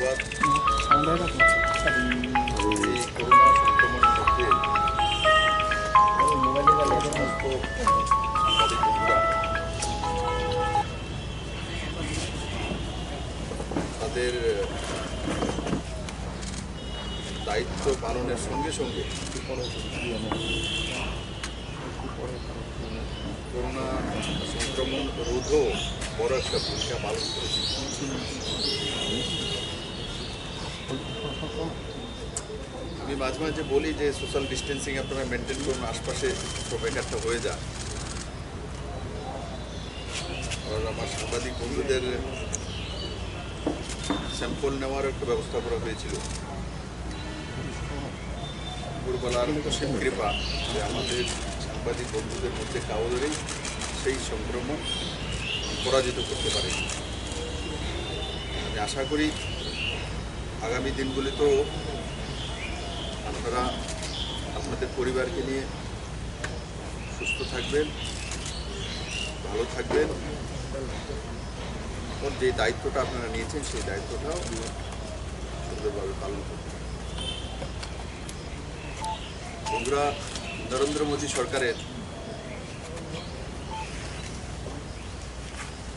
ধন্যবাদ। এই করোনা সংক্রমণের মধ্যে সমস্ত সাংবাদিক বন্ধুরা তাদের দায়িত্ব পালনের সঙ্গে সঙ্গে করোনা সংক্রমণ রোধও বড় একটা ভূমিকা পালন করেছে। আমি মাঝে মাঝে বলি যে সোশ্যাল ডিস্টেন্সিং আপনারা মেনটেন করুন, আশপাশে সব একটা হয়ে যায়। আর আমার সাংবাদিক বন্ধুদের স্যাম্পল নেওয়ার একটা ব্যবস্থা করা হয়েছিল। দুপুরবেলার অসীম কৃপা যে আমাদের সাংবাদিক বন্ধুদের মধ্যে কাউরেই সেই সংক্রমণ পরাজিত করতে পারে। আমি আশা করি আগামী দিনগুলিতেও আপনারা আপনাদের পরিবারকে নিয়ে সুস্থ থাকবেন, ভালো থাকবেন এবং যে দায়িত্বটা আপনারা নিয়েছেন সেই দায়িত্বটাও সুন্দরভাবে পালন করবেন। বন্ধুরা, নরেন্দ্র মোদী সরকারের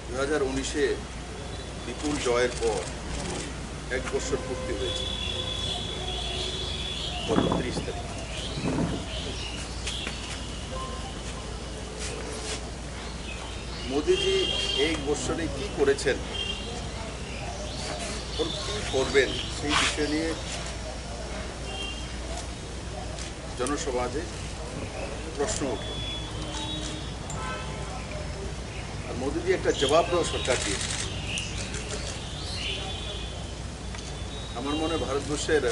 2019-এ বিপুল জয়ের পর 1 বছর পূর্তি হয়েছে গত 30 তারিখ। মোদীজি এই বছরে কি করেছেন, কি করবেন সেই বিষয় নিয়ে জনসমাজে প্রশ্ন ওঠে। আর মোদীজি একটা জবাবদেহ সরকার দিয়েছে। আমার মনে ভারতবর্ষের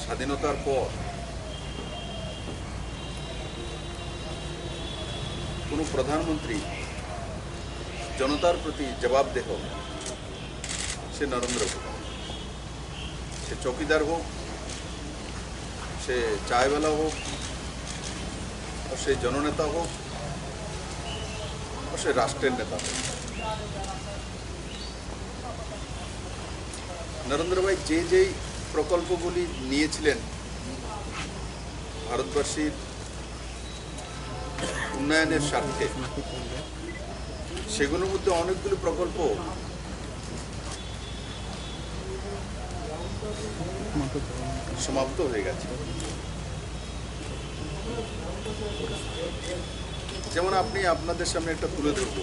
স্বাধীনতার পর কোনো প্রধানমন্ত্রী জনতার প্রতি জবাবদেহ সে নরেন্দ্র মোদী। সে চৌকিদার হোক, সে চায়ওয়ালা হোক, সে জননেতা হোক, সে রাষ্ট্রের নেতা হোক, নরেন্দ্র ভাই যেই প্রকল্পগুলি নিয়েছিলেন ভারতবাসীর উন্নয়নের স্বার্থে, সেগুলোর মধ্যে অনেকগুলো প্রকল্প সমাপ্ত হয়ে গেছে। যেমন আপনাদের সামনে একটা তুলে ধরব,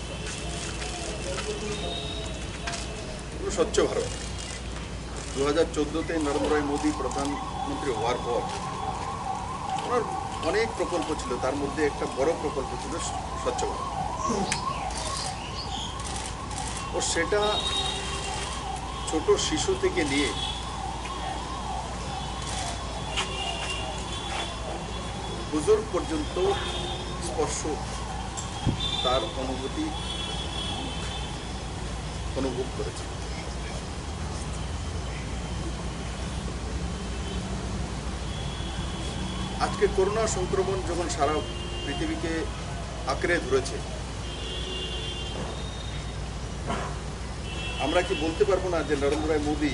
স্বচ্ছ ভারত। 2014-তে নরেন্দ্র মোদী প্রধানমন্ত্রী হওয়ার পর ওনার অনেক প্রকল্প ছিল, তার মধ্যে একটা বড় প্রকল্প ছিল স্বচ্ছ ভারত। ও সেটা ছোট শিশু থেকে নিয়ে বুজুর্গ পর্যন্ত স্পর্শ তার অনুভব করেছে। আজকে করোনা সংক্রমণ যখন সারা পৃথিবীকে আঁকড়ে ধরেছে, আমরা কি বলতে পারবো না যে নরেন্দ্র মোদী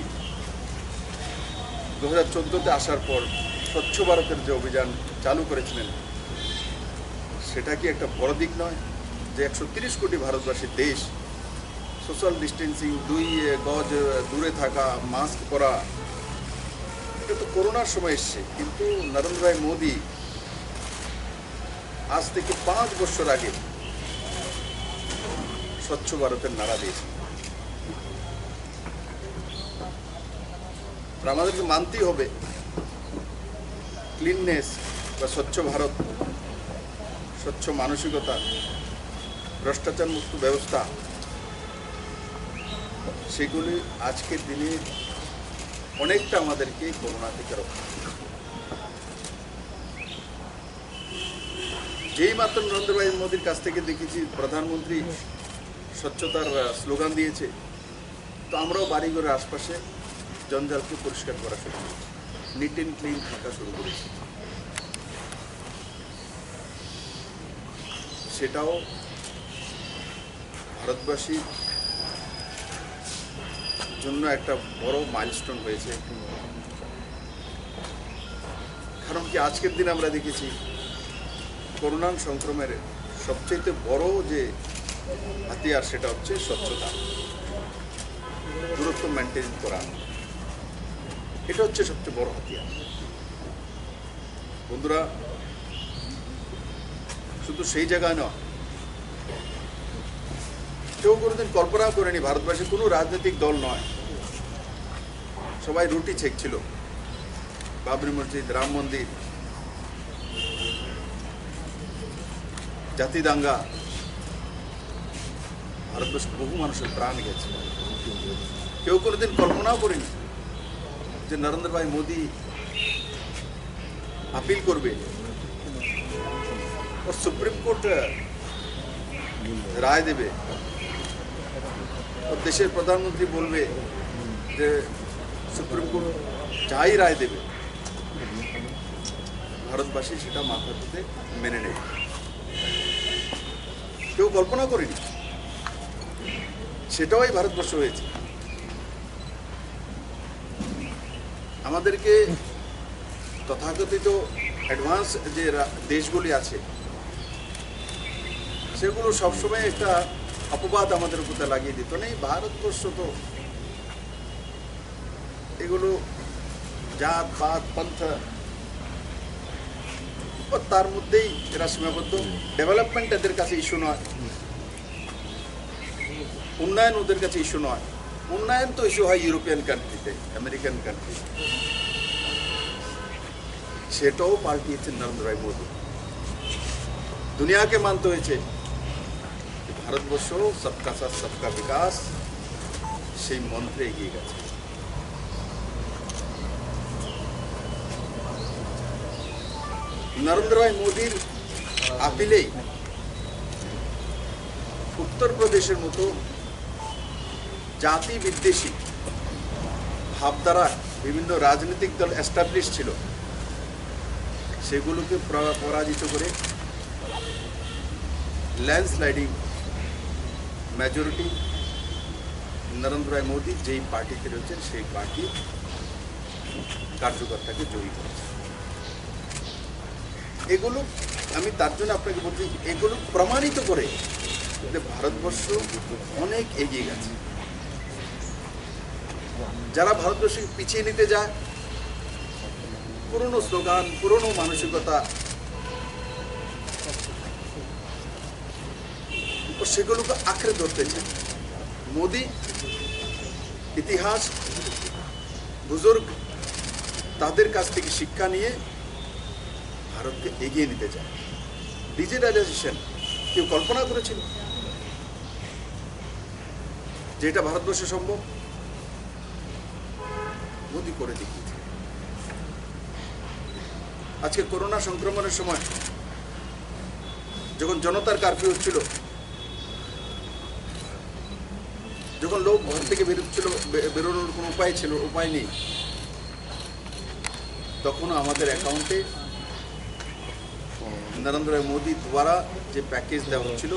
2014-তে আসার পর স্বচ্ছ ভারতের যে অভিযান চালু করেছিলেন, সেটা কি একটা বড় দিক নয়? যে 130 কোটি ভারতবাসীর দেশ, সোশ্যাল ডিস্টেন্সিং, 2 গজ দূরে থাকা, মাস্ক পরা, এটা তো করোনার সময় এসছে। কিন্তু নরেন্দ্র মোদী আজ থেকে 5 বছর আগে স্বচ্ছ ভারতের নাড়া দিয়েছে। আমাদেরকে মানতেই হবে, ক্লিননেস বা স্বচ্ছ ভারত, স্বচ্ছ মানসিকতা, ভ্রষ্টাচার মুক্ত ব্যবস্থা, সেগুলি আজকের দিনে অনেকটা আমাদেরকে করোনা থেকে রক্ষা। যেই মাত্র নরেন্দ্র মোদীর কাছ থেকে দেখেছি প্রধানমন্ত্রী স্বচ্ছতার স্লোগান দিয়েছে, তো আমরাও বাড়িঘরের আশপাশে জঞ্জালকে পরিষ্কার করা শুরু করেছি, নিট অ্যান্ড ক্লিন থাকা শুরু করেছি। সেটাও ভারতবাসী জন্য একটা বড় মাইলস্টোন হয়েছে। কারণ কি আজকের দিন আমরা দেখেছি করোনা সংক্রমণের সবচেয়ে বড় যে হাতিয়ার সেটা হচ্ছে স্বচ্ছতা, দূরত্ব মেনটেন করা, এটা হচ্ছে সবচেয়ে বড় হাতিয়ার। বন্ধুরা, শুধু সেই জায়গায় নয়, কেউ কোনোদিন কল্পনা করেনি ভারতবর্ষে কোনো রাজনৈতিক দল নয়, সবাই রুটি ছেঁকছিল। বাবরি মসজিদ, রাম মন্দির, জাতি দাঙ্গা, ভারতবর্ষে বহু মানুষের প্রাণ গেছে। কেউ কোনোদিন কল্পনাও করেনি যে নরেন্দ্র ভাই মোদী আপিল করবে और सुप्रीम कोर्ट राय देवे और देशेर प्रधानमंत्री बोलबे जे सुप्रीम कोर्ट যাই রায় দেবে ভারতবাসী সেটা মাথা পেতে মেনে নেয়। কেউ কল্পনা করেনি, সেটাও এই ভারতবর্ষ হয়েছে। আমাদেরকে তথাকথিত অ্যাডভান্স যে দেশগুলি আছে সেগুলো সবসময় একটা অপবাদ আমাদের উপর লাগিয়ে দিত, নেই ভারতবর্ষ তো এগুলো জাত পাত পন্থ তার মধ্যেই এরা সীমাবদ্ধ। ডেভেলপমেন্ট এদের কাছে ইস্যু নয়, উন্নয়ন ওদের কাছে ইস্যু নয়। উন্নয়ন তো ইস্যু হয় ইউরোপিয়ান কান্ট্রিতে, আমেরিকান কান্ট্রি। সেটাও পাল্টিয়েছে নরেন্দ্র ভাই মোদী। দুনিয়াকে মানতে হয়েছে ভারতবর্ষ সবকা সাথ সবকা বিকাশ সেই মন্ত্রে এগিয়ে গেছে। নরেন্দ্র ভাই মোদীর আপিলেই উত্তরপ্রদেশের মতো জাতি বিদ্বেষী ভাবধারা বিভিন্ন রাজনৈতিক দল এস্টাবলিশ ছিল, সেগুলোকে পরাজিত করে ল্যান্ডস্লাইডিং মেজরিটি নরেন্দ্র ভাই মোদী যেই পার্টিতে রয়েছেন সেই পার্টি কার্যকর্তাকে জয়ী করেছে। এগুলো আমি তার জন্য আপনাকে বলছি, এগুলো প্রমাণিত করে যে ভারতবর্ষ অনেক এগিয়ে গেছে। যারা ভারতবর্ষকে পিছিয়ে নিতে যায়, পুরনো স্লোগান, পুরনো মানসিকতা, সেগুলোকে আঁকড়ে ধরতেছে। মোদী ইতিহাস বুজুর্গ তাদের কাছ থেকে শিক্ষা নিয়ে ভারতকে এগিয়ে নিতে চায়। ডিজিটালাইজেশন কেউ কল্পনা করেছিল যে এটা ভারতবর্ষে সম্ভব? মোদী করে দেখিয়েছে। আজকে করোনা সংক্রমণের সময় যখন জনতার কারফিউ হচ্ছিল, যখন লোক ঘর থেকে বেরোচ্ছিল, বেরোনোর কোনো উপায় নেই, তখন আমাদের অ্যাকাউন্টে নরেন্দ্র মোদী দ্বারা যে প্যাকেজ দেওয়া হচ্ছিল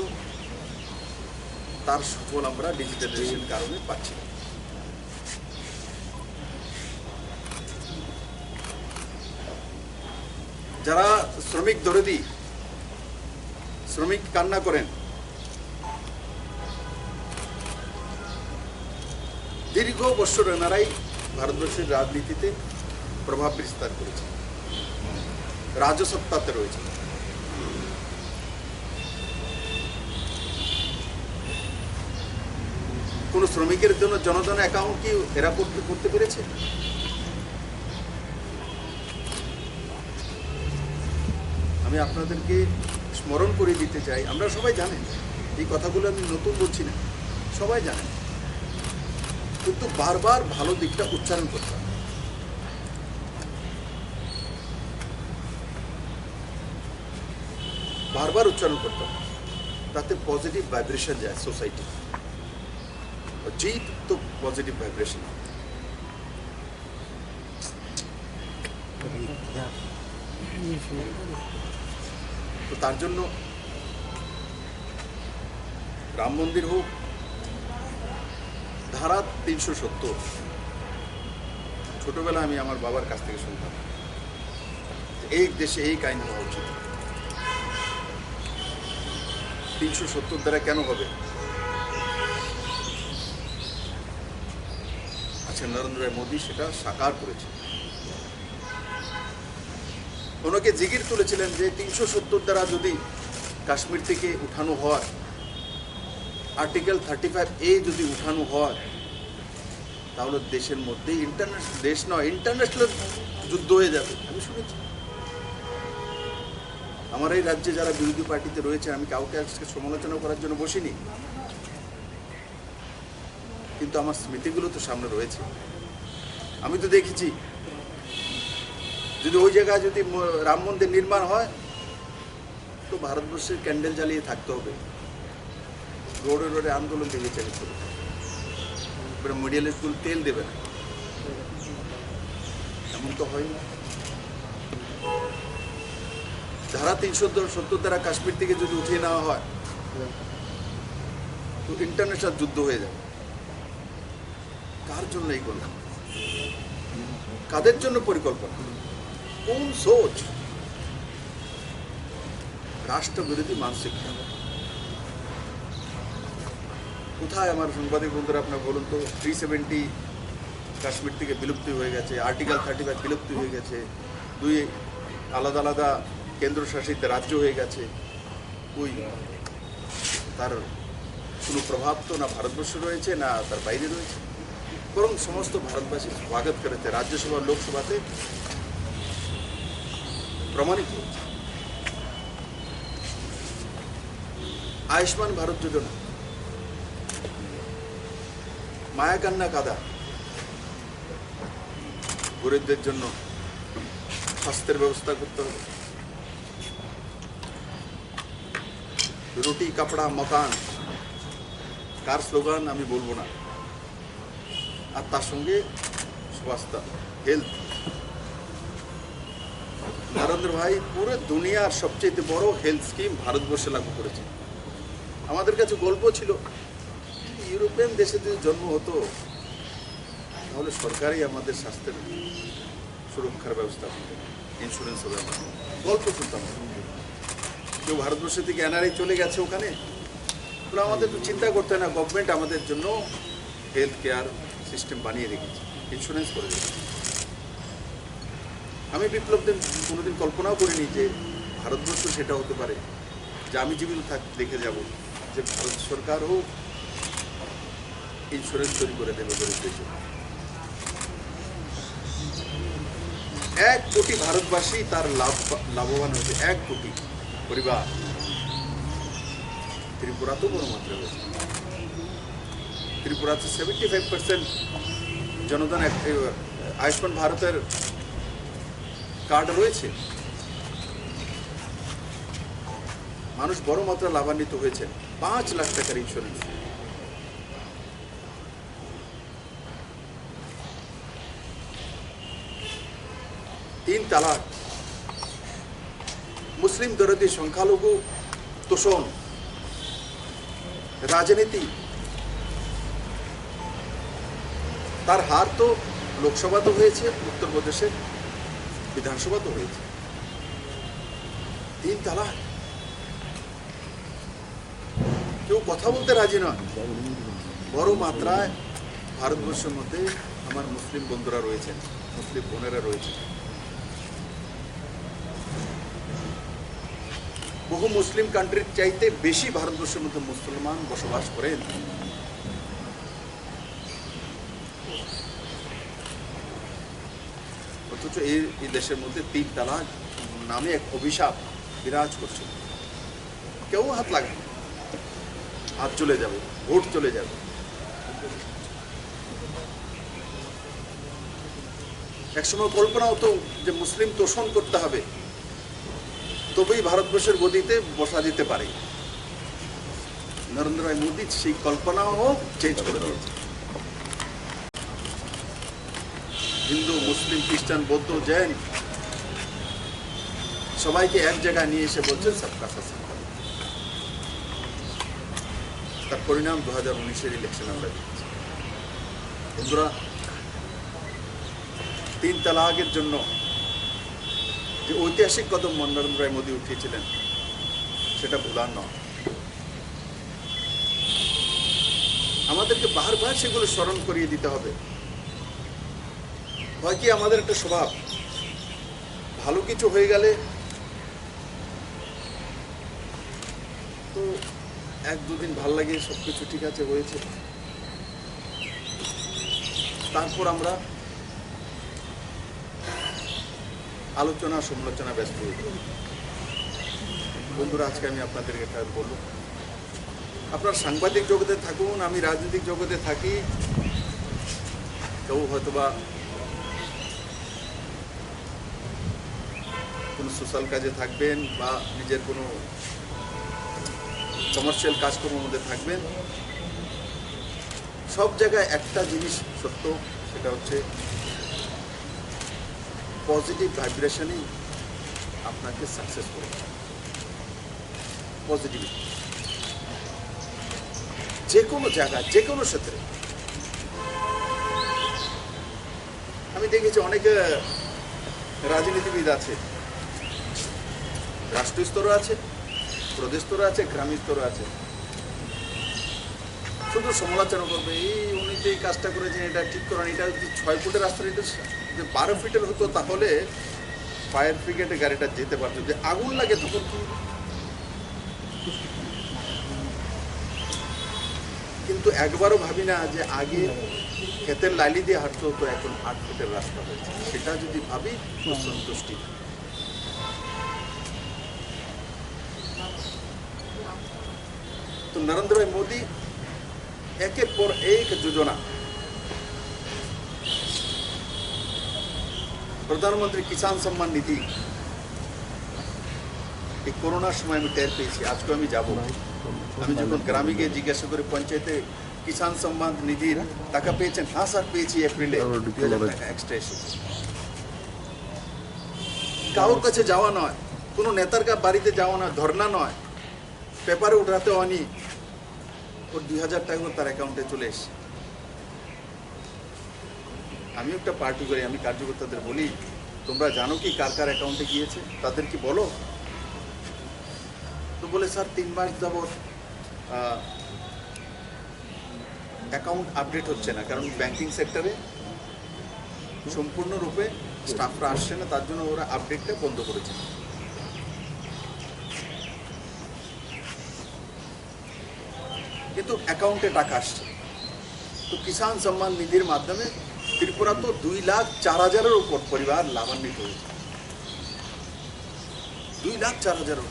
তার সুফল আমরা ডিজিটালাইজেশন কারণে পাচ্ছি। যারা শ্রমিক দরদি, শ্রমিক কান্না করেন, দীর্ঘ বছর এনারাই ভারতবর্ষের রাজনীতিতে প্রভাব বিস্তার করেছে, রাজসত্তাতে রয়েছে। কোন শ্রমিকের জন্য জনধন অ্যাকাউন্ট কি এরা করতে পেরেছে? আমি আপনাদেরকে স্মরণ করে দিতে চাই, আমরা সবাই জানেন এই কথাগুলো, আমি নতুন বলছি না, সবাই জানেন, কিন্তু বারবার ভালো দিকটা উচ্চারণ করতে হবে। বারবার উচ্চারণ করতে হবে, তাতে পজিটিভ ভাইব্রেশন যায় সোসাইটি। জিত তো পজিটিভ ভাইব্রেশন। তো তার জন্য রাম মন্দির হোক, ধারা 370 ছোটবেলা আমি আমার বাবার কাছ থেকে শুনতাম এই দেশে এই আইন হওয়া উচিত। 370 দ্বারা কেন হবে? আচ্ছা, নরেন্দ্র মোদী সেটা সাকার করেছে। ওনাকে জিগির তুলেছিলেন যে 370 দ্বারা যদি কাশ্মীর থেকে উঠানো হয়, আর্টিকেল 35A যদি উঠানো হয়, তাহলে দেশের মধ্যে ইন্টারন্যাশনাল, দেশ নয় ইন্টারন্যাশনাল যুদ্ধ হয়ে যাবে। আমি শুনেছি। আমার এই রাজ্যে যারা বিরোধী পার্টিতে রয়েছে, আমি কাউকে আজকে সমালোচনা করার জন্য বসিনি, কিন্তু আমার স্মৃতিগুলো তো সামনে রয়েছে। আমি তো দেখেছি যদি ওই জায়গায় যদি রাম মন্দির নির্মাণ হয়, তো ভারতবর্ষের ক্যান্ডেল জ্বালিয়ে থাকতে হবে, রোডে রোডে আন্দোলন দিকে চালিত হবে, মিডিয়া লিস্টগুলো তেল দেবে না। এমন তো হয় না। ধারা 370 দ্বারা কাশ্মীর থেকে যদি উঠিয়ে নেওয়া হয়, তো ইন্টারন্যাশনাল যুদ্ধ হয়ে যাবে। কার জন্য এই করলাম? কাদের জন্য পরিকল্পনা? কোন সোচ? রাষ্ট্রবিরোধী মানসিকতা। কোথায় আমার সাংবাদিক বন্ধুরা আপনার বলুন তো? 370 কাশ্মীর থেকে বিলুপ্তি হয়ে গেছে, আর্টিকেল 35 বিলুপ্তি হয়ে গেছে, 2 আলাদা আলাদা কেন্দ্রশাসিত রাজ্য হয়ে গেছে। ওই তার কোনো প্রভাব তো না ভারতবর্ষে রয়েছে না তার বাইরে রয়েছে, বরং সমস্ত ভারতবাসী স্বাগত করেছে। রাজ্যসভা লোকসভাতে প্রমাণিত হচ্ছে। আয়ুষ্মান ভারত যোজনা, মায়াকান্না কাদা, গরিবদের জন্য স্বাস্থ্যের ব্যবস্থা করতে হবে। রুটি কাপড়া মকান, কার স্লোগান আমি বলবো না। আর তার সঙ্গে স্বাস্থ্য, হেলথ। নরেন্দ্র ভাই পুরো দুনিয়ার সবচেয়ে বড় হেলথ স্কিম ভারতবর্ষে লাগু করেছে। আমাদের কাছে গল্প ছিল, ইউরোপিয়ান দেশে যদি জন্ম হতো তাহলে সরকারই আমাদের স্বাস্থ্যের সুরক্ষার ব্যবস্থা করত, ইন্স্যুরেন্স হবে। গল্প শুনতাম। কেউ ভারতবর্ষ থেকে এনআরআই চলে গেছে ওখানে, তাহলে আমাদের তো চিন্তা করতে হয় না, গভর্নমেন্ট আমাদের জন্য হেলথ কেয়ার সিস্টেম বানিয়ে রেখেছে, ইন্স্যুরেন্স করে রেখেছে। আমি বিপ্লবদের কোনোদিন কল্পনাও করিনি যে ভারতবর্ষ সেটা হতে পারে, যে আমি জীবিত দেখে যাব যে ভারত সরকারও ইন্স্যুরেন্স তৈরি করে দেবে গরিবদের জন্য। 1 কোটি ভারতবাসী তার লাভবান হয়েছে, 1 কোটি পরিবার। ত্রিপুরা তো বড় মাত্রা রয়েছে। ত্রিপুরাতে 75% জনগণ আয়ুষ্মান ভারতের কার্ড রয়েছে। মানুষ বড় মাত্রা লাভান্বিত হয়েছে। 5 লাখ টাকার ইন্স্যুরেন্স। तीन তালাক, মুসলিম বিরোধী সংখ্যালঘু তোষণ, রাজনীতি। তার হার তো লোকসভা তো হয়েছে, উত্তরপ্রদেশের বিধানসভা তো হয়েছে। 3 তালাক, কেউ কথা বলতে রাজি নয়। বড় মাত্রায় ভারতবর্ষের মধ্যে আমার মুসলিম বন্ধুরা রয়েছেন, মুসলিম বোনেরা রয়েছেন। বহু মুসলিম কান্ট্রির চাইতে বেশি ভারতবর্ষের মধ্যে মুসলমান বসবাস করেন। অথচ এই দেশের মধ্যে 3 তালাক নামে এক অভিশাপ বিরাজ করছে। কেউ হাত লাগে, হাত চলে যাবে, ভোট চলে যাবে। একসময় কল্পনা হতো যে মুসলিম তোষণ করতে হবে, তবেই ভারতবর্ষের গদিতে বসা যেতে পারে। নরেন্দ্র ভাই মোদী সেই কল্পনাও চেঞ্জ করে দিয়েছে। হিন্দু, মুসলিম, খ্রিস্টান, বৌদ্ধ, জৈন সবাইকে এক জায়গায় নিয়ে এসে বলছেন সবকা সাথ সবকা বিকাশ। তার পরিণাম 2019-এর ইলেকশন আমরা দেখেছি। বন্ধুরা, 3 তালাকের জন্য যে ঐতিহাসিক কদম নরেন্দ্র ভাই মোদী উঠিয়েছিলেন সেটা ভুলার নয়। আমাদেরকে বারবার সেগুলো স্মরণ করিয়ে দিতে হবে। হয় কি আমাদের একটা স্বভাব, ভালো কিছু হয়ে গেলে তো 1-2 দিন ভাল লাগে, সব কিছু ঠিক আছে হয়েছে, তারপর আমরা আলোচনা সমালোচনা ব্যস্ত হয়ে যাই। বন্ধুরা, আজকে আমি আপনাদেরকে একটা বলবো, আপনার সাংবাদিক জগতে থাকুন, আমি রাজনৈতিক জগতে থাকি, কেউ হয়তোবা কোনো সোশ্যাল কাজে থাকবেন বা নিজের কোনো কমার্শিয়াল কাজকর্মের মধ্যে থাকবেন। সব জায়গায় একটা জিনিস সত্য, সেটা হচ্ছে পজিটিভ ভাইব্রেশনই আপনাকে সাকসেস করে। পজিটিভিটি যে কোনো জায়গায়, যে কোনো ক্ষেত্রে। আমি দেখেছি অনেক রাজনীতিবিদ আছে, রাষ্ট্রীয় স্তরও আছে, প্রদেশ স্তরও আছে, গ্রামীণ স্তরও আছে, শুধু সমালোচনা করবে, এই উনি যে কাজটা করেছেন এটা ঠিক করেন, এটা যদি 6 ফুটের রাস্তা, এটা যে 12 ফিটের হতো তাহলে ফায়ার ব্রিগেডের গাড়িটা যেতে পারতো। যে আগুন লাগে তখন কি? কিন্তু একবারও ভাবি না যে আগে ক্ষেতের লাইলি দিয়ে হাঁটতে হতো, এখন 8 ফুটের রাস্তা হয়েছে। সেটা যদি ভাবি তো সন্তুষ্টি। तो नरेंद्र भाई मोदी एक पर एक योजना, प्रधानमंत्री किसान सम्मान निधि, করোনার সময় আমি টের পেয়েছি। আজকে আমি যাব, আমি যখন গ্রামে গিয়ে জিজ্ঞাসা করে পঞ্চায়েতে কিষাণ সম্মান নিধির টাকা পেয়েছেন, হ্যাঁ স্যার পেয়েছি, এপ্রিলে 2000 টাকা এক্সট্রা এসেছে। কারোর কাছে যাওয়া নয়, কোনো নেতার বাড়িতে যাওয়া নয়, ধর্না নয়, পেপারে উঠাতে হয়নি, ওর 2000 টাকা তার অ্যাকাউন্টে চলে এসে। আমি একটা পার্টি করি, আমি কার্যকর্তাদের বলি, তোমরা জানো কি কার কার অ্যাকাউন্টে গিয়েছে? তাদের কি বলো? তো বলে স্যার 3 মাস যাবত অ্যাকাউন্ট আপডেট হচ্ছে না, কারণ ব্যাংকিং সেক্টরে সম্পূর্ণরূপে স্টাফরা আসছে না, তার জন্য ওরা আপডেটটা বন্ধ করেছে। কিন্তু অ্যাকাউন্টে টাকা আসছে। তো কিষাণ সম্মান নিধির মাধ্যমে ত্রিপুরা তো 2,04,000-এর উপর পরিবার লাভান্বিত হয়েছে। 2,04,000।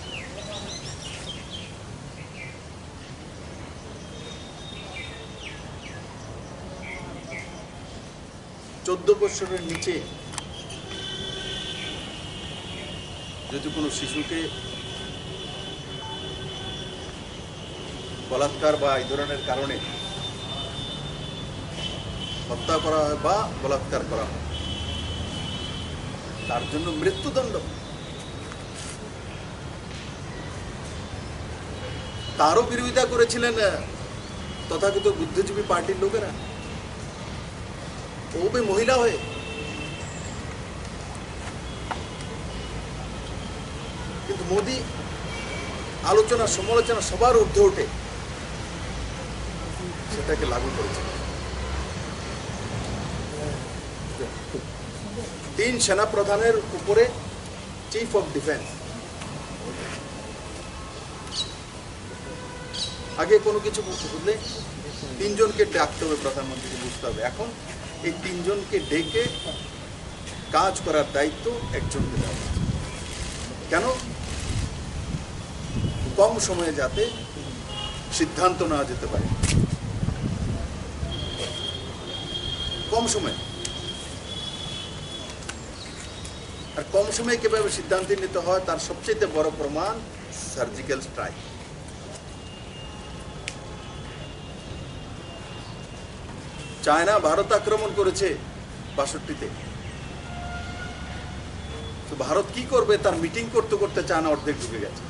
চোদ্দ বছরের নিচে যদি কোনো শিশুকে বলাৎকার বা এই ধরনের কারণে হত্যা করা হয় বা বলাৎকার করা হয়, তার জন্য মৃত্যুদণ্ড। তারও বিরোধিতা করেছিলেন তথাকথিত বুদ্ধিজীবী পার্টির লোকেরা, ও भी মহিলা হয়ে। কিন্তু মোদি আলোচনা সমালোচনা সবার ঊর্ধ্বে উঠে সেটাকে লাগু করেছে। 3 সেনা প্রধানের উপরে চিফ অফ ডিফেন্স। আগে কোনো কিছু বুঝলে 3 জনকে ডাকতে হবে, প্রধানমন্ত্রীকে বুঝতে হবে। এখন এই 3 জনকে ডেকে কাজ করার দায়িত্ব একজনকে দেওয়া হয়েছে। কেন? কম সময়ে যাতে সিদ্ধান্ত নেওয়া যেতে পারে, কম সময়ে। আর কম সময়ে কিভাবে সিদ্ধান্ত নিতে হয় তার সবচেয়ে বড় প্রমাণ সার্জিক্যাল স্ট্রাইক। চায়না ভারত আক্রমণ করেছে 62-তে, তো ভারত কি করবে তার মিটিং করতে করতে চায়না অর্ধেক ঢুকে গেছে।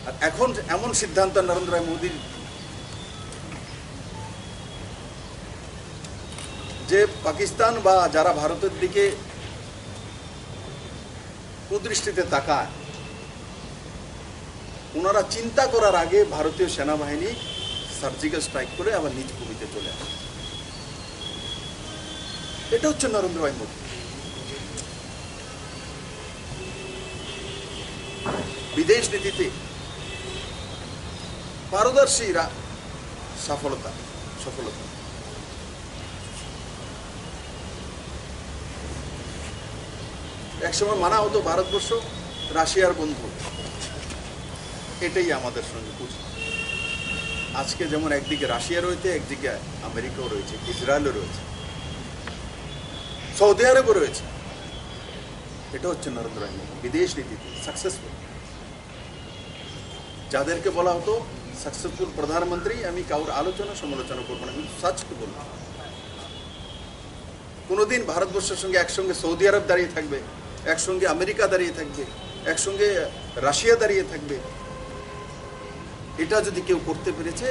আর এখন এমন সিদ্ধান্ত নরেন্দ্র মোদীর যে পাকিস্তান বা যারা ভারতের দিকে কুদৃষ্টিতে তাকায়, ওনারা চিন্তা করার আগে ভারতীয় সেনাবাহিনী সার্জিক্যাল স্ট্রাইক করে আবার নিজ ভূমিতে চলে আসে। এটা হচ্ছে নরেন্দ্র ভাই মোদী। বিদেশ নীতিতে পারদর্শীরা সফলতা একসময় মানা হতো ভারতবর্ষ রাশিয়ার বন্ধু, এটাই আমাদের সঙ্গে বুঝি। আজকে যেমন একদিকে রাশিয়া রয়েছে, একদিকে আমেরিকাও রয়েছে, ইসরায়েলও রয়েছে, সৌদি আরবও রয়েছে। এটা হচ্ছে নরেন্দ্র মোদী বিদেশ নীতিতে সাকসেসফুল। যাদেরকে বলা হতো সাকসেসফুল প্রধানমন্ত্রী, আমি কাউর আলোচনা সমালোচনা করবো না, কিন্তু সাচকে বলবো, কোনোদিন ভারতবর্ষের সঙ্গে একসঙ্গে সৌদি আরব দাঁড়িয়ে থাকবে, একসঙ্গে আমেরিকা দাঁড়িয়ে থাকবে, একসঙ্গে রাশিয়া দাঁড়িয়ে থাকবে, এটা যদি কেউ করতে পেরেছে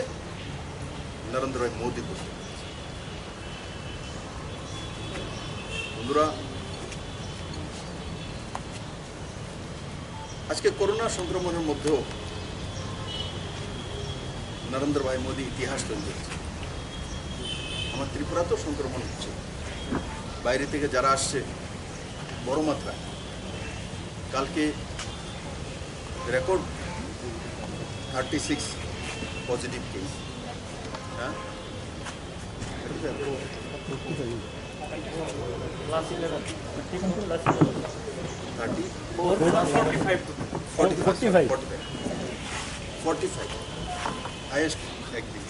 নরেন্দ্র মোদী করতে পেরেছে। বন্ধুরা, আজকে করোনা সংক্রমণের মধ্যেও নরেন্দ্র ভাই মোদী ইতিহাস তৈরি করেছে। আমার ত্রিপুরাতেও সংক্রমণ হচ্ছে, বাইরে থেকে যারা আসছে বড় মাত্রায়। কালকে রেকর্ড 36 পজিটিভ কেস। হ্যাঁ, 45 হাইয়েস্ট একদিন।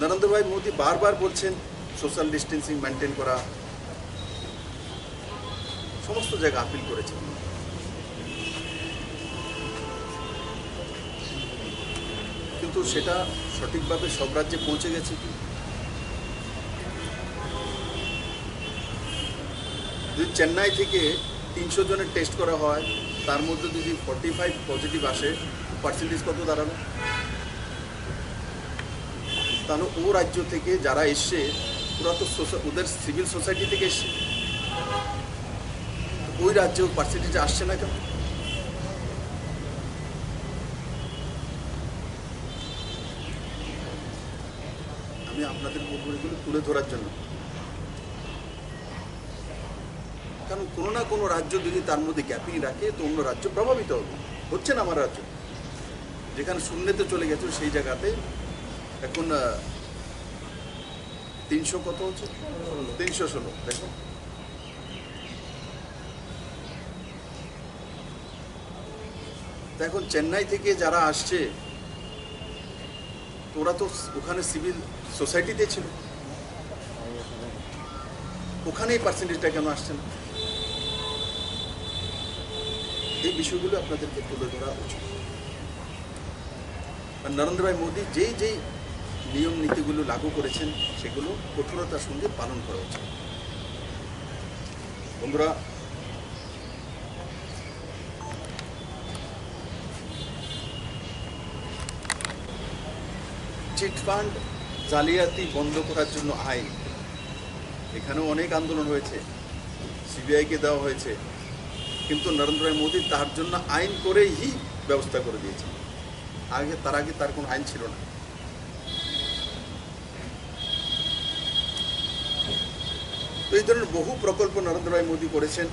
নরেন্দ্র ভাই মোদী বারবার বলছেন সোশ্যাল ডিস্টেন্সিং মেনটেন করা, সমস্ত জায়গায় আপিল করেছেন, কিন্তু সেটা সঠিকভাবে সব রাজ্যে পৌঁছে গেছে কি? যদি চেন্নাই থেকে 300 জনের টেস্ট করা হয়, তার মধ্যে যদি 45 পজিটিভ আসে, পার্সেন্টেজ কত দাঁড়াবে? তাহলে ও রাজ্য থেকে যারা এসছে ওরা তো ওদের সিভিল সোসাইটি থেকে এসছে, ওই রাজ্যে পার্সেন্টেজ আসছে না কেন? আমি আপনাদের বলবো এগুলো তুলে ধরার জন্য, কারণ কোনো না কোনো রাজ্য যদি তার মধ্যে গ্যাপিং রাখে তো অন্য রাজ্য প্রভাবিত হবে। হচ্ছে না আমার রাজ্য, যেখানে শূন্যতে চলে গেছে সেই জায়গাতে এখন 300 কত হচ্ছে, 316। দেখো, এখন চেন্নাই থেকে যারা আসছে ওরা তো ওখানে সিভিল সোসাইটিতে ছিল, ওখানেই পার্সেন্টেজটা কেন আসছে না? এই বিষয়গুলো আপনাদেরকে তুলে ধরা উচিত। আর নরেন্দ্র ভাই মোদী যেই যেই নিয়ম নীতিগুলো লাগু করেছেন সেগুলো কঠোরতার সঙ্গে পালন করা উচিত। বন্ধুরা, চিটফান্ড জালিয়াতি বন্ধ করার জন্য আইন, এখানেও অনেক আন্দোলন হয়েছে, সিবিআইকে দেওয়া হয়েছে, কিন্তু নরেন্দ্র ভাই মোদী তার জন্য আইন করেই ব্যবস্থা করে দিয়েছে। তার আগে তার কোনো আইন ছিল না। তো এই ধরনের বহু প্রকল্প নরেন্দ্র ভাই মোদী করেছেন।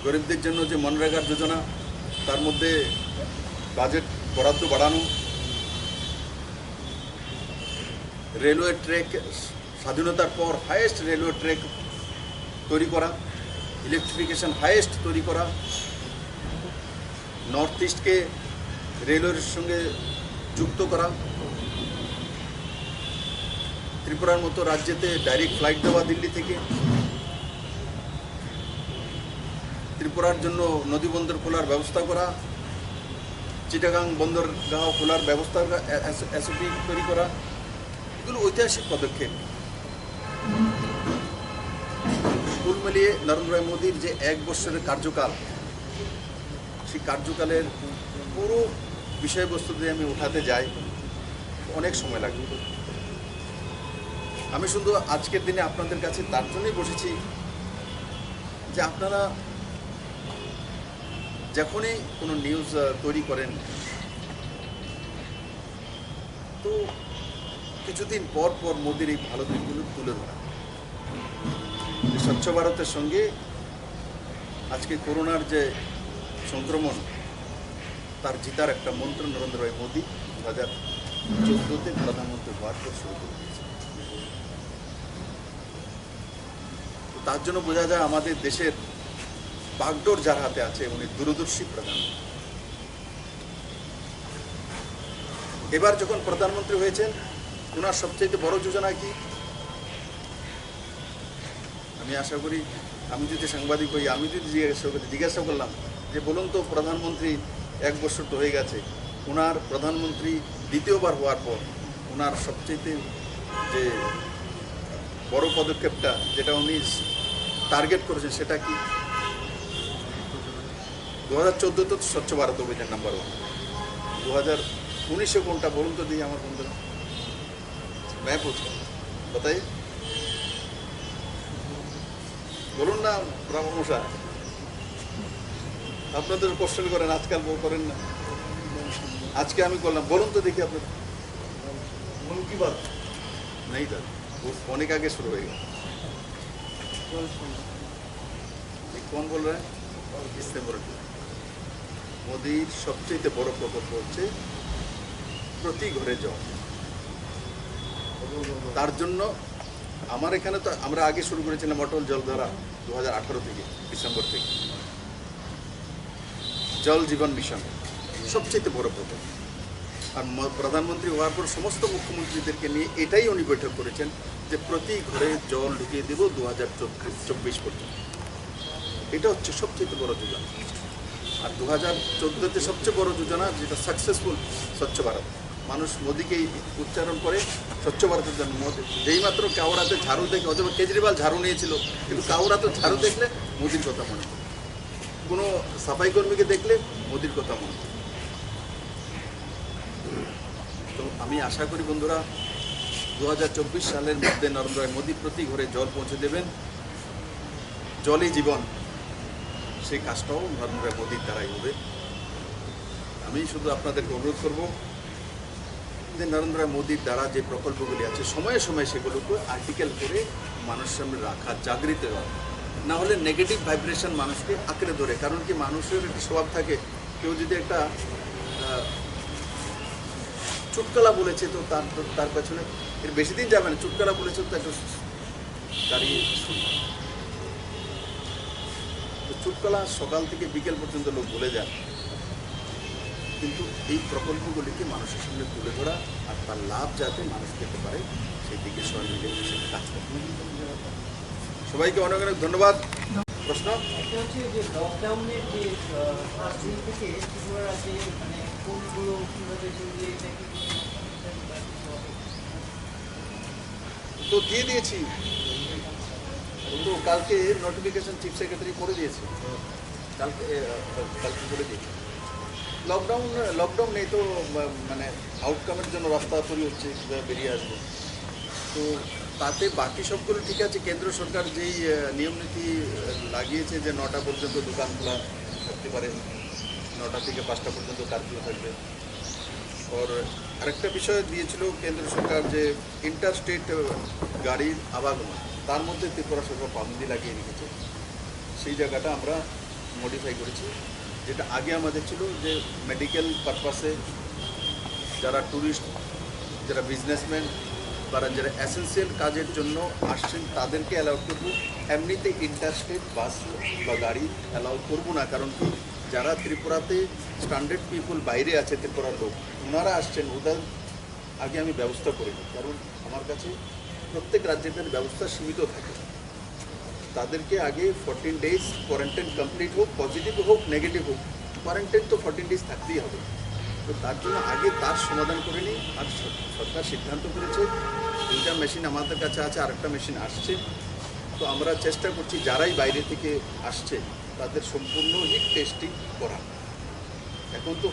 গরিবদের জন্য যে মনরেগার যোজনা, তার মধ্যে বাজেট বরাদ্দ বাড়ানো, রেলওয়ে ট্র্যাক স্বাধীনতার পর হাইয়েস্ট রেলওয়ে ট্র্যাক তৈরি করা, ইলেকট্রিফিকেশন হাইয়েস্ট তৈরি করা, নর্থ ইস্টকে রেলওয়ের সঙ্গে যুক্ত করা, ত্রিপুরার মতো রাজ্যেতে ডাইরেক্ট ফ্লাইট দেওয়া দিল্লি থেকে, ত্রিপুরার জন্য নদী বন্দর খোলার ব্যবস্থা করা, চিটাগাং বন্দরগাহ খোলার ব্যবস্থা এসওপি তৈরি করা, এগুলো ঐতিহাসিক পদক্ষেপ। কুল মিলিয়ে নরেন্দ্র ভাই মোদীর যে 1 বছরের কার্যকাল, সেই কার্যকালের পুরো বিষয়বস্তু যদি আমি উঠাতে যাই অনেক সময় লাগবে। আমি শুধু আজকের দিনে আপনাদের কাছে তার জন্যই বসেছি যে আপনারা যখনই কোনো নিউজ তৈরি করেন তো কিছুদিন পর পর মোদির এই ভালো দিকগুলো তুলে ধরা। স্বচ্ছ ভারতের সঙ্গে আজকে করোনার যে সংক্রমণ তার জিতার একটা মন্ত্র নরেন্দ্র ভাই মোদী 2014-তে প্রধানমন্ত্রী হওয়ার পর শুরু করে দিয়েছে। তার জন্য বোঝা যায় আমাদের দেশের বাগডোর যার হাতে আছে উনি দূরদর্শী প্রধানমন্ত্রী। এবার যখন প্রধানমন্ত্রী হয়েছেন ওনার সবচেয়ে বড় যোজনা কি? আমি আশা করি আমি যদি সাংবাদিক হই, আমি যদি জিজ্ঞাসা করলাম যে বলুন তো প্রধানমন্ত্রী 1 বছর তো হয়ে গেছে, ওনার প্রধানমন্ত্রী দ্বিতীয়বার হওয়ার পর ওনার সবচেয়ে যে বড় পদক্ষেপটা যেটা উনি টার্গেট করেছেন সেটা কি? 2014 তো স্বচ্ছ ভারত অভিযান নাম্বার 1, 2019-এ কোনটা বলুন তো দিই আমার বন্ধুরা, मैं पूछ रहा हूँ बताइए, বলুন না ব্রাহ্মণমশা, আপনাদের কোশ্চেন করেন আজকাল করেন না, আজকে আমি করলাম, বলুন তো দেখি আপনার মন কি বাত নেই দাদা, वो অনেক আগে শুরু হয়ে গেল। कौन बोल रहा है? इससे बड़ा মোদির সবচেয়ে বড় প্রকল্প হচ্ছে প্রতি ঘরে জল। তার জন্য আমার এখানে তো আমরা আগে শুরু করেছিলাম অটল জল ধারা 2018 থেকে, ডিসেম্বর থেকে জল জীবন মিশন সবচেয়ে বড় প্রকল্প। আর প্রধানমন্ত্রী হওয়ার পর সমস্ত মুখ্যমন্ত্রীদেরকে নিয়ে এটাই উনি বৈঠক করেছেন যে প্রতি ঘরে জল ঢুকিয়ে দেব 2024 পর্যন্ত। এটা হচ্ছে সবচেয়ে বড় যোজনা। আর 2014-তে সবচেয়ে বড় যোজনা যেটা সাকসেসফুল স্বচ্ছ ভারত। মানুষ মোদিকেই উচ্চারণ করে স্বচ্ছ ভারতের জন্য। মোদি যেই মাত্র কাউরাতে ঝাড়ু দেখে, অথবা কেজরিওয়াল ঝাড়ু নিয়েছিল কিন্তু কাউরা তো ঝাড়ু দেখলে মোদির কথা মনে পড়ে, কোনো সাফাই কর্মীকে দেখলে মোদির কথা মনে পড়ে। তো আমি আশা করি বন্ধুরা 2024 সালের মধ্যে নরেন্দ্র মোদী প্রতি ঘরে জল পৌঁছে দেবেন। জলই জীবন, সেই কাজটাও নরেন্দ্র মোদীর দ্বারাই হবে। আমি শুধু আপনাদেরকে অনুরোধ করব যে নরেন্দ্র মোদীর দ্বারা যে প্রকল্পগুলি আছে সময়ে সময়ে সেগুলোকে আর্টিকেল করে মানুষের সামনে রাখা, জাগৃত হওয়া। না হলে নেগেটিভ ভাইব্রেশন মানুষকে আঁকড়ে ধরে। কারণ কি মানুষের একটা স্বভাব থাকে, কেউ যদি একটা চুটকলা বলেছে তো তার পেছনে এর বেশি দিন যাবে না, চুটকলা বলেছে তো একটু দাঁড়িয়ে শুনবে। তো চুটকলা সকাল থেকে বিকেল পর্যন্ত লোক বলে যায়, কিন্তু এই প্রকল্পগুলিকে মানুষের সামনে তুলে ধরা আর তার লাভ যাতে মানুষ পেতে পারে সেই দিকে সবাই মিলে কাজ করতে। সবাইকে অনেক অনেক ধন্যবাদ। প্রশ্ন হচ্ছে যে লকডাউনের যে 5 দিন থেকে ত্রিপুরা রাজ্যে মানে কোনগুলো কীভাবে চলবে এটা কি তো দিয়ে দিয়েছি, তো কালকে নোটিফিকেশন চিফ সেক্রেটারি করে দিয়েছে, কালকে করে দিয়েছে। লকডাউন নেই তো, মানে আউটকামের জন্য রাস্তা তৈরি হচ্ছে, কীভাবে বেরিয়ে আসবে। তো তাতে বাকি সবগুলো ঠিক আছে। কেন্দ্র সরকার যেই নিয়ম নীতি লাগিয়েছে যে 9টা পর্যন্ত দোকান খোলা থাকতে পারে, 9টা থেকে 5টা পর্যন্ত কারফিউ থাকবে। আর আরেকটা বিষয় দিয়েছিল কেন্দ্র সরকার যে ইন্টার স্টেট গাড়ির আবাগমন, তার মধ্যে ত্রিপুরা সরকার পাবন্দি লাগিয়ে রেখেছে। সেই জায়গাটা আমরা মডিফাই করেছি। যেটা আগে আমাদের ছিল যে মেডিকেল পারপাসে যারা ট্যুরিস্ট, যারা বিজনেসম্যান বা যারা এসেন্সিয়াল কাজের জন্য আসছেন তাদেরকে অ্যালাউ করবো, এমনিতে ইন্টারস্টেট বাস বা গাড়ি অ্যালাউ করবো না। কারণ কি যারা ত্রিপুরাতে স্ট্যান্ডার্ড পিপুল বাইরে আছে, ত্রিপুরার লোক, ওনারা আসছেন, ওদের আগে আমি ব্যবস্থা করে দিই। কারণ আমার কাছে প্রত্যেক রাজ্যের ব্যবস্থা সীমিত থাকে। তাদেরকে আগে 14 ডেজ কোয়ারেন্টাইন কমপ্লিট হোক, পজিটিভ হোক নেগেটিভ হোক, কোয়ারেন্টাইন তো 14 ডেজ থাকতেই হবে। তো তার জন্য আগে তার সমাধান করে নিই। আর সরকার সিদ্ধান্ত করেছে 2টা মেশিন আমাদের কাছে আছে, আরেকটা মেশিন আসছে। তো আমরা চেষ্টা করছি যারাই বাইরে থেকে আসছে তাদের সম্পূর্ণ হিট টেস্টিং করা। এখন তো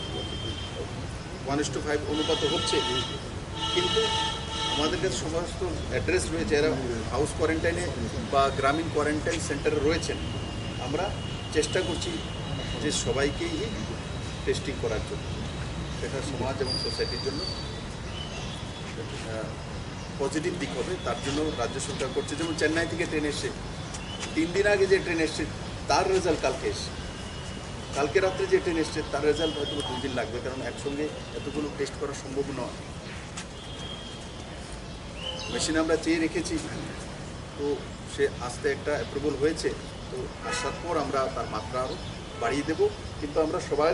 1:5 অনুপাত হচ্ছে, কিন্তু আমাদের কাছে সমস্ত অ্যাড্রেস রয়েছে, এরা হাউস কোয়ারেন্টাইনে বা গ্রামীণ কোয়ারেন্টাইন সেন্টারে রয়েছেন। আমরা চেষ্টা করছি যে সবাইকেই টেস্টিং করার জন্য, সেটা সমাজ এবং সোসাইটির জন্য পজিটিভ দিক হবে, তার জন্য রাজ্য সরকার করছে। যেমন চেন্নাই থেকে ট্রেন এসছে, 3 দিন আগে যে ট্রেন এসছে তার রেজাল্ট কালকে এসছে, কালকে রাত্রে যে ট্রেন এসছে তার রেজাল্ট হয়তো 2 দিন লাগবে, কারণ একসঙ্গে এতগুলো টেস্ট করা সম্ভব নয়। মেশিন আমরা চেয়ে রেখেছি, তো সে আস্তে একটা অ্যাপ্রুভাল হয়েছে, তো আসার পর আমরা তার মাত্রা আরও বাড়িয়ে দেব। কিন্তু আমরা সবাই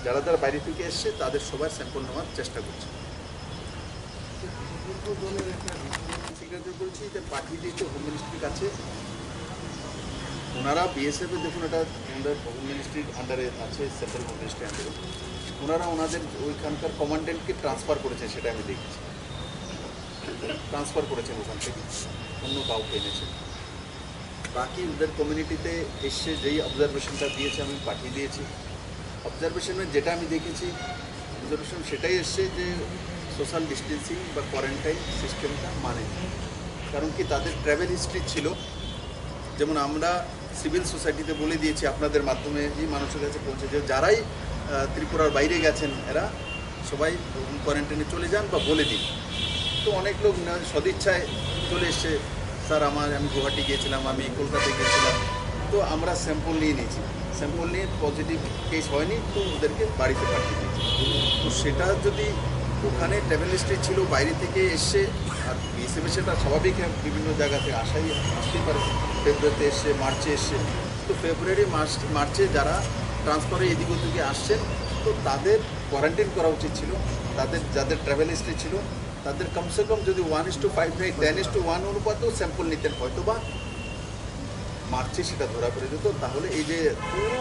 যারা যারা বাইরে থেকে এসছে তাদের সবার স্যাম্পল নেওয়ার চেষ্টা করছি। সিগনেচার করেছি, যে পাঠিয়ে দিয়েছে হোম মিনিস্ট্রির কাছে। ওনারা বিএসএফে দেখুন, এটা আমাদের হোম মিনিস্ট্রির আন্ডারে আছে, সেন্ট্রাল হোম মিনিস্ট্রির আন্ডারে। ওনারা ওনাদের ওইখানকার কমান্ডেন্টকে ট্রান্সফার করেছেন, সেটা আমি দেখেছি। ট্রান্সফার করেছেন ওখান থেকে, অন্য কাউকে এনেছেন। বাকি ওদের কমিউনিটিতে এসে যেই অবজারভেশনটা দিয়েছে আমি পাঠিয়ে দিয়েছি। অবজারভেশনে যেটা আমি দেখেছি, অবজারভেশন সেটাই এসছে যে সোশ্যাল ডিস্টেন্সিং বা কোয়ারেন্টাইন সিস্টেমটা মানে, কারণ কি তাদের ট্রাভেল হিস্ট্রি ছিল। যেমন আমরা সিভিল সোসাইটিতে বলে দিয়েছি আপনাদের মাধ্যমে, এই মানুষের কাছে পৌঁছে যে যারাই ত্রিপুরার বাইরে গেছেন এরা সবাই কোয়ারেন্টাইনে চলে যান বা বলে দিন। তো অনেক লোক সদিচ্ছায় চলে এসছে, স্যার আমি গুয়াহাটি গিয়েছিলাম, আমি কলকাতায় গিয়েছিলাম, তো আমরা স্যাম্পল নিয়ে নিয়েছি। স্যাম্পল নিয়ে পজিটিভ কেস হয়নি, তো ওদেরকে বাড়িতে পাঠিয়ে দিয়েছি। তো সেটা যদি ওখানে ট্রাভেল হিস্ট্রি ছিল, বাইরে থেকে এসছে, আর বিএসএফ সেটা স্বাভাবিক, বিভিন্ন জায়গা থেকে আসতেই পারে। ফেব্রুয়ারিতে এসছে, মার্চে এসছে, তো ফেব্রুয়ারি মার্চে যারা ট্রান্সফারে এদিক ওদিকে আসছেন, তো তাদের কোয়ারেন্টাইন করা উচিত ছিল। যাদের ট্রাভেল হিস্ট্রি ছিল তাদের কমসে কম যদি 1:5 নয় 10:1 অনুপাতেও স্যাম্পল নিতেন, হয়তো বা মার্চে সেটা ধরা পড়ে যেত। তাহলে এই যে পুরো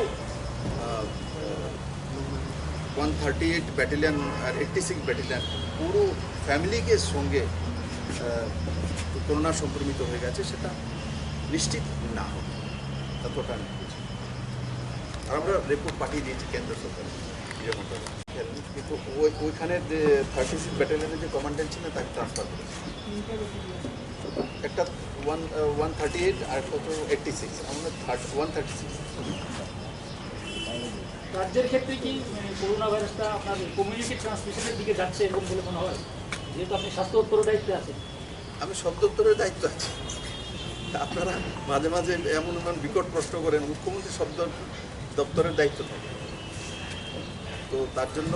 138 ব্যাটালিয়ন আর 86 ব্যাটালিয়ন পুরো ফ্যামিলিকে সঙ্গে করোনা সংক্রমিত হয়ে গেছে, সেটা নিশ্চিত না হবে, ততটা আমি বুঝি। আর আমরা রিপোর্ট পাঠিয়ে দিয়েছি কেন্দ্র সরকার, যেমনটা কিন্তু ওইখানে যে 36 ব্যাটালিয়নের যে কমান্ডেন্ট ছিলেন তাকে ট্রান্সফার করেছে। একটা 138 আর কত 86, আমাদের 136। রাজ্যের ক্ষেত্রে কি করোনা ভাইরাসটা আপনার কমিউনিটি ট্রান্সমিশনের দিকে যাচ্ছে এরকম বলে মনে হয়, যেহেতু আপনি স্বাস্থ্য দপ্তরের দায়িত্বে আছেন? আমি সব দপ্তরের দায়িত্ব আছি। আপনারা মাঝে মাঝে এমন বিকট প্রশ্ন করেন, মুখ্যমন্ত্রী সব দপ্তরের দায়িত্ব থাকে, তো তার জন্য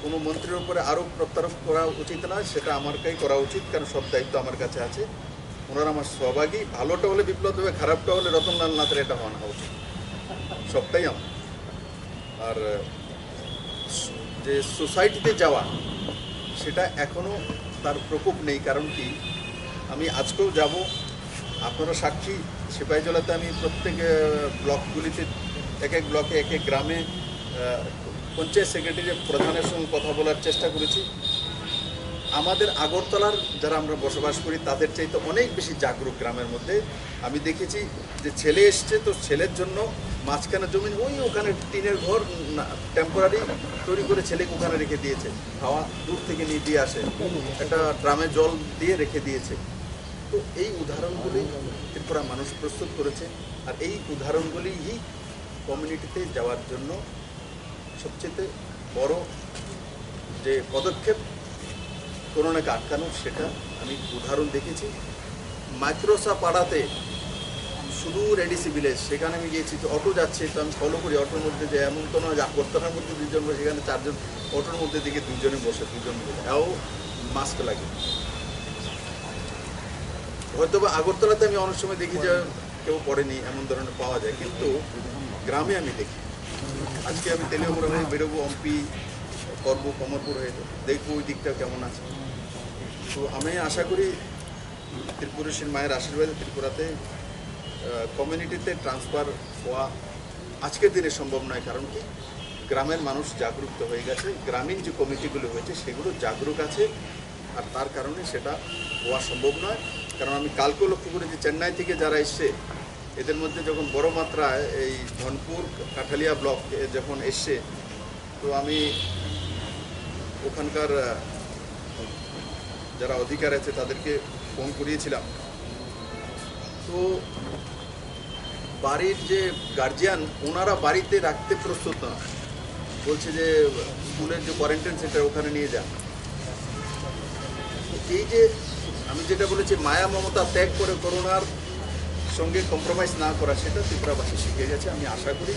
কোনো মন্ত্রীর উপরে আরোপ প্রত্যারোপ করা উচিত নয়, সেটা আমারকেই করা উচিত, কারণ সব দায়িত্ব আমার কাছে আছে। ওনারা আমার সহভাগী, ভালোটা হলে বিপ্লব দেবে, খারাপটা হলে রতনলাল নাথের এটা হওয়া উচিত, সবটাই আমার। আর যে সোসাইটিতে যাওয়া, সেটা এখনও তার প্রকোপ নেই, কারণ কি আমি আজকেও যাব, আপনারা সাক্ষী, সিপাহীজলাতে আমি প্রত্যেক ব্লকগুলিতে, এক এক ব্লকে এক এক গ্রামে পঞ্চায়েত সেক্রেটারি প্রধানের সঙ্গে কথা বলার চেষ্টা করেছি। আমাদের আগরতলার যারা আমরা বসবাস করি তাদের চাইতে অনেক বেশি জাগরুক গ্রামের মধ্যে। আমি দেখেছি যে ছেলে এসছে, তো ছেলের জন্য মাঝখানে জমি ওখানে টিনের ঘর টেম্পোরারি তৈরি করে ছেলেকে ওখানে রেখে দিয়েছে, খাওয়া দূর থেকে নিয়ে দিয়ে আসে, একটা ড্রামে জল দিয়ে রেখে দিয়েছে। তো এই উদাহরণগুলি ত্রিপুরা মানুষ প্রস্তুত করেছে, আর এই উদাহরণগুলিই কমিউনিটিতে যাওয়ার জন্য সবচেয়ে বড় যে পদক্ষেপ করোনাকে আটকানোর, সেটা আমি উদাহরণ দেখেছি। মাইক্রোসা পাড়াতে সুদূর এডিসি ভিলেজ, সেখানে আমি গিয়েছি, তো অটো যাচ্ছে, তো আমি ফলো করি অটোর মধ্যে, যে এমন তো নয় যে আগরতলার মধ্যে 2 জন বসে, সেখানে 4 জন, অটোর মধ্যে দিকে 2 জনে বসে, 2 জন বসে, এও মাস্ক লাগে। হয়তো বা আগরতলাতে আমি অনেক সময় দেখি যে কেউ পড়েনি, এমন ধরনের পাওয়া যায়, কিন্তু গ্রামে আমি দেখি। আজকে আমি তেলিয়ামুড়া হয়ে বেরোবো, অম্পি করবো, কমরপুর হয়ে দেখবো ওই দিকটা কেমন আছে। তো আমি আশা করি ত্রিপুরেশ্বর মায়ের আশীর্বাদে ত্রিপুরাতে কমিউনিটিতে ট্রান্সফার হওয়া আজকের দিনে সম্ভব নয়, কারণ কি গ্রামের মানুষ জাগরুক হয়ে গেছে, গ্রামীণ যে কমিটিগুলো হয়েছে সেগুলো জাগরুক আছে, আর তার কারণে সেটা হওয়া সম্ভব নয়। কারণ আমি কালকেও লক্ষ্য করেছি, চেন্নাই থেকে যারা এসছে এদের মধ্যে যখন বড় মাত্রায় এই ধনপুর কাঠালিয়া ব্লক যখন এসছে, তো আমি ওখানকার যারা অধিকার আছে তাদেরকে ফোন করিয়েছিলাম। তো বাড়ির যে গার্জিয়ান ওনারা বাড়িতে রাখতে প্রস্তুত না, বলছে যে স্কুলের যে কোয়ারেন্টাইন সেন্টার ওখানে নিয়ে যান। এই যে আমি যেটা বলেছি মায়া মমতা ত্যাগ করে করোনার সঙ্গে কম্প্রোমাইজ না করা, সেটা ত্রিপুরাবাসী শিখে গেছে। আমি আশা করি,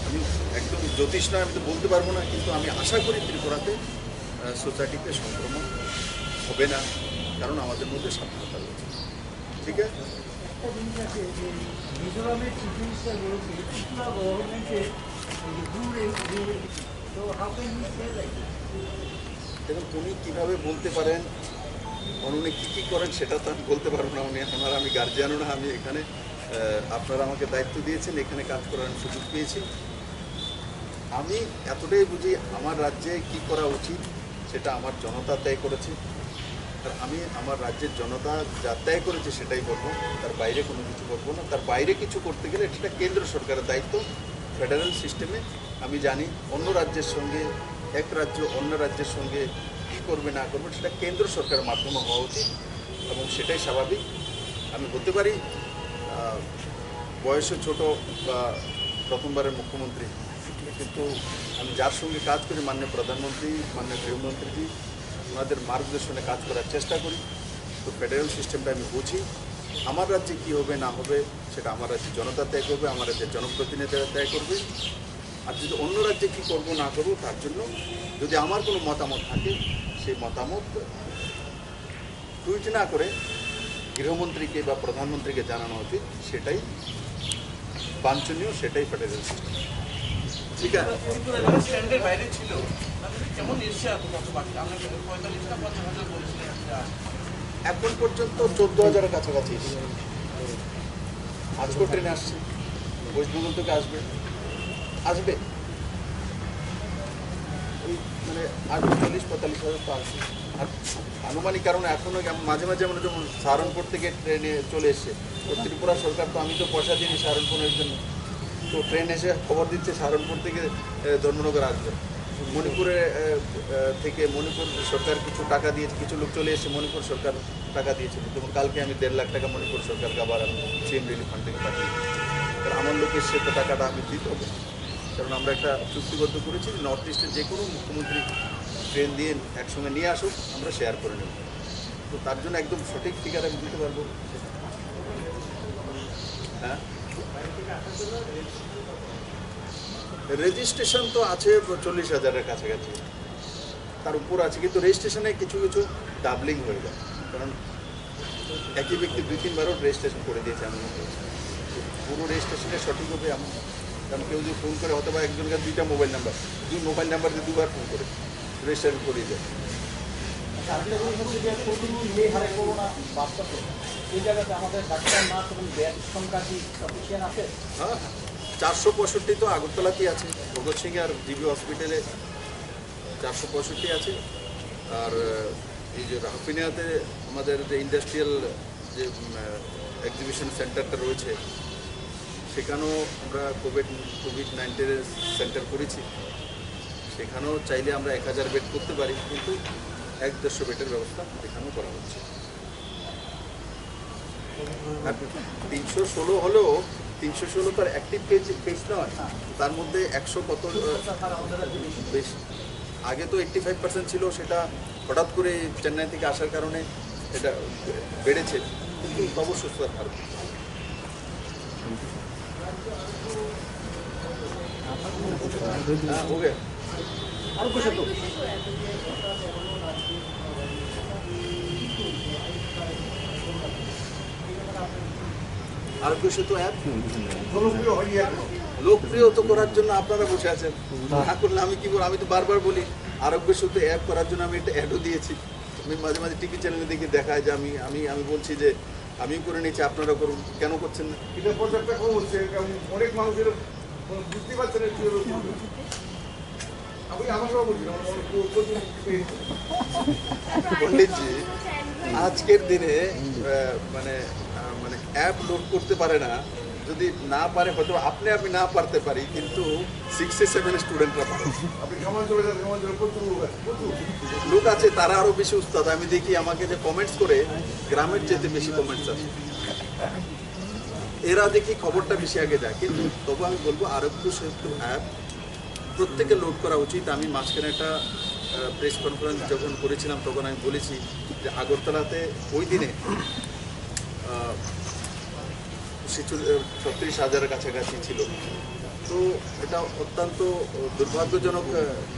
আমি একদম জ্যোতিষ নয়, আমি তো বলতে পারবো না, কিন্তু আমি আশা করি ত্রিপুরাতে সোসাইটিতে সংক্রমণ হবে না, কারণ আমাদের মধ্যে স্বাধীনতা রয়েছে। ঠিক আছে, একটা জিনিস আছে যে মিজোরামের চিফ মিনিস্টার বলেছে ত্রিপুরা গভর্নমেন্টের তো how can you say like দেখুন উনি কীভাবে বলতে পারেন, উনি কী কী করেন সেটা তো আমি বলতে পারবো না। আমি গার্জিয়ানও না, আমি এখানে আপনারা আমাকে দায়িত্ব দিয়েছেন, এখানে কাজ করার আমি সুযোগ পেয়েছি। আমি এতটাই বুঝি আমার রাজ্যে কি করা উচিত সেটা আমার জনতা তয় করেছে, আর আমি আমার রাজ্যের জনতা যা তয় করেছে সেটাই করবো, তার বাইরে কোনো কিছু করবো না। তার বাইরে কিছু করতে গেলে সেটা কেন্দ্র সরকারের দায়িত্ব। ফেডারেল সিস্টেমে আমি জানি অন্য রাজ্যের সঙ্গে, এক রাজ্য অন্য রাজ্যের সঙ্গে কী করবে না করবে সেটা কেন্দ্র সরকারের মাধ্যমে হওয়া উচিত, এবং সেটাই স্বাভাবিক। আমি হতে পারি বয়সে ছোট বা প্রথমবারের মুখ্যমন্ত্রী, কিন্তু আমি যার সঙ্গে কাজ করি মাননীয় প্রধানমন্ত্রী, মাননীয় গৃহমন্ত্রীজি, ওনাদের মার্গদর্শনে কাজ করার চেষ্টা করি। তো ফেডারেল সিস্টেমটা আমি বুঝি। আমার রাজ্যে কী হবে না হবে সেটা আমার রাজ্যের জনতা তয় করবে, আমার রাজ্যের জনপ্রতিনিধিরা তয় করবে। আর যদি অন্য রাজ্যে কী করবো না করবো তার জন্য যদি আমার কোনো মতামত থাকে, সেই মতামত টুইট না করে গৃহমন্ত্রীকে বা প্রধানমন্ত্রীকে জানানো উচিত, সেটাই বাঞ্ছনীয়, সেটাই ফেডারেল সিস্টেম। ঠিক আছে, স্ট্যান্ডের বাইরে ছিল, কেমন এসছে আমরা 45টা 50,000 বলেছিলেন। এখন পর্যন্ত 14,000-এর কাছাকাছি এসছে। আজকেও ট্রেনে আসছে, ওয়েস্ট বেঙ্গল থেকে আসবে ওই মানে আরও 40-45,000 তো আসবে। আর আনুমানিক কারণে এখনও মাঝে মাঝে আমরা যেমন সাহারনপুর থেকে ট্রেনে চলে এসছে, তো ত্রিপুরা সরকার তো আমি তো পয়সা দিইনি সাহারনপুরের জন্য, তো ট্রেন এসে খবর দিচ্ছে সাহারনপুর থেকে ধর্মনগর আসবে। মণিপুরে থেকে মণিপুর সরকার কিছু টাকা দিয়েছে, কিছু লোক চলে এসে মণিপুর সরকার টাকা দিয়েছিল। যেমন কালকে আমি 1.5 লাখ টাকা মণিপুর সরকারকে আবার সিএম রিলিফ ফান্ড থেকে পাঠিয়ে, কারণ আমার লোকের সে তো টাকাটা আমি দিতে হবে, কারণ আমরা একটা চুক্তিবদ্ধ করেছি নর্থ ইস্টের যে কোনো মুখ্যমন্ত্রী ট্রেন দিয়ে একসঙ্গে নিয়ে আসুক, আমরা শেয়ার করে নেব। তো তার জন্য একদম সঠিক ফিগার আমি দিতে পারবো। হ্যাঁ, রেজিস্ট্রেশন তো আছে 40,000-এর কাছাকাছি, তার উপর আছে, কিন্তু রেজিস্ট্রেশনে কিছু কিছু ডাবলিং হয়ে যায়, কারণ একই ব্যক্তি 2-3 বারও রেজিস্ট্রেশন করে দিয়েছে। আমি পুরো রেজিস্ট্রেশনে সঠিক হবে এমন, কারণ কেউ যদি ফোন করে হয়তো বা একজনকে 2টা মোবাইল নাম্বার, 2 মোবাইল নাম্বার দিয়ে 2বার ফোন করে রেজিস্ট্রেশন করিয়ে যায়। আরেকটা জিনিস হচ্ছে যে প্রতিদিন যে হারে করোনা বাড়তেছে, এই জায়গাতে আমাদের ডাক্তার নার্স এবং ব্যাড সংখ্যা কি সাফিসিয়েন্ট আছে? হ্যাঁ, 465 তো আগরতলাতেই আছে, ভগৎ সিং আর জিবি হসপিটালে 465 আছে। আর এই যে রাফিনিয়াতে আমাদের যে ইন্ডাস্ট্রিয়াল যে এক্সিবিশন সেন্টারটা রয়েছে, সেখানেও আমরা কোভিড-19 সেন্টার করেছি। সেখানেও চাইলে আমরা 1000 বেড করতে পারি, কিন্তু 150 বেডের ব্যবস্থা এখানেও করা হচ্ছে। আর 316 হলেও 316 তার অ্যাক্টিভ কেস নয়, তার মধ্যে 100 কত বেশি। আগে তো 85% ছিল, সেটা হঠাৎ করে চেন্নাই থেকে আসার কারণে এটা বেড়েছে, কিন্তু তবু সুস্থতার হার। হ্যাঁ, ওকে। আরোগ্য সেতু আরোগ্য সেতু অ্যাপ লোকপ্রিয় তো করার জন্য আপনারা বসে আছেন, না করলে আমি কি বলবো? আমি তো বারবার বলি আরোগ্য সেতু অ্যাপ করার জন্য আমি একটা অ্যাডও দিয়েছি। আমি মাঝে মাঝে টিভি চ্যানেলে দেখে দেখায় যে আমি আমি আমি বলছি যে আমিও করে নিয়েছি, আপনারা করুন, কেন করছেন না? এটা প্রচারটা কম হচ্ছে, অনেক মানুষের বুঝতে পারছে না কি আমি আমার সব বলছি পণ্ডিতজি আজকের দিনে মানে মানে অ্যাপ লোড করতে পারে না, যদি না পারে হয়তো আমি না পারতে পারি, কিন্তু 6-7 স্টুডেন্টরা পারে। আপনি গ্রামাঞ্চলে যান, গ্রামাঞ্চলে প্রচুর লোক আছে, প্রচুর। লোক আছে, তারা আরো বেশি উস্তাদ। আমি দেখি আমাকে যে কমেন্টস করে, গ্রামের চেয়ে বেশি কমেন্টস আছে। এরা দেখি খবরটা বেশি আগে যায়, কিন্তু তবু আমি বলবো আরোগ্য সেতু অ্যাপ প্রত্যেকে লোড করা উচিত। আমি মাঝখানে একটা প্রেস কনফারেন্স যখন করেছিলাম তখন আমি বলেছি যে আগরতলাতে ওই দিনে 36,000-এর কাছাকাছি ছিল। তো এটা অত্যন্ত দুর্ভাগ্যজনক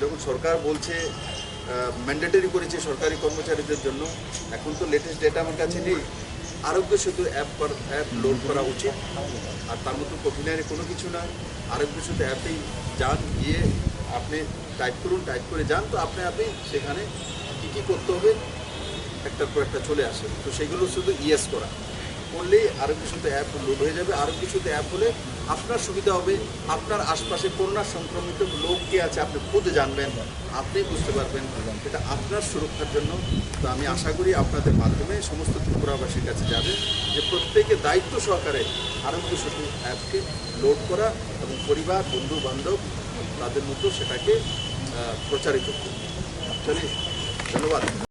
যখন সরকার বলছে ম্যান্ডেটরি করেছে সরকারি কর্মচারীদের জন্য। এখন তো লেটেস্ট ডেটা আমার কাছে নেই। আরোগ্য সেতু অ্যাপ লোড করা উচিত, আর তার মতো কঠিনারি কোনো কিছু নয়। আরোগ্য সেতু অ্যাপেই যান, গিয়ে আপনি টাইপ করুন, টাইপ করে যান, তো আপনি সেখানে কী কী করতে হবে একটার পর একটা চলে আসে। তো সেগুলো শুধু ইয়েস করা করলেই আরোগ্য সেতু অ্যাপ লোড হয়ে যাবে। আরোগ্য সেতু অ্যাপ হলে আপনার সুবিধা হবে, আপনার আশপাশে করোনা সংক্রমিত লোক কে আছে আপনি খুদ জানবেন, আপনি বুঝতে পারবেন, এটা আপনার সুরক্ষার জন্য। তো আমি আশা করি আপনাদের মাধ্যমে সমস্ত ত্রিপুরাবাসীর কাছে যাবে যে প্রত্যেকে দায়িত্ব সহকারে আরোগ্য সেতু অ্যাপকে লোড করা এবং পরিবার, বন্ধু বান্ধব তাদের মতো সেটাকে প্রচারিত করুন। চলি, ধন্যবাদ।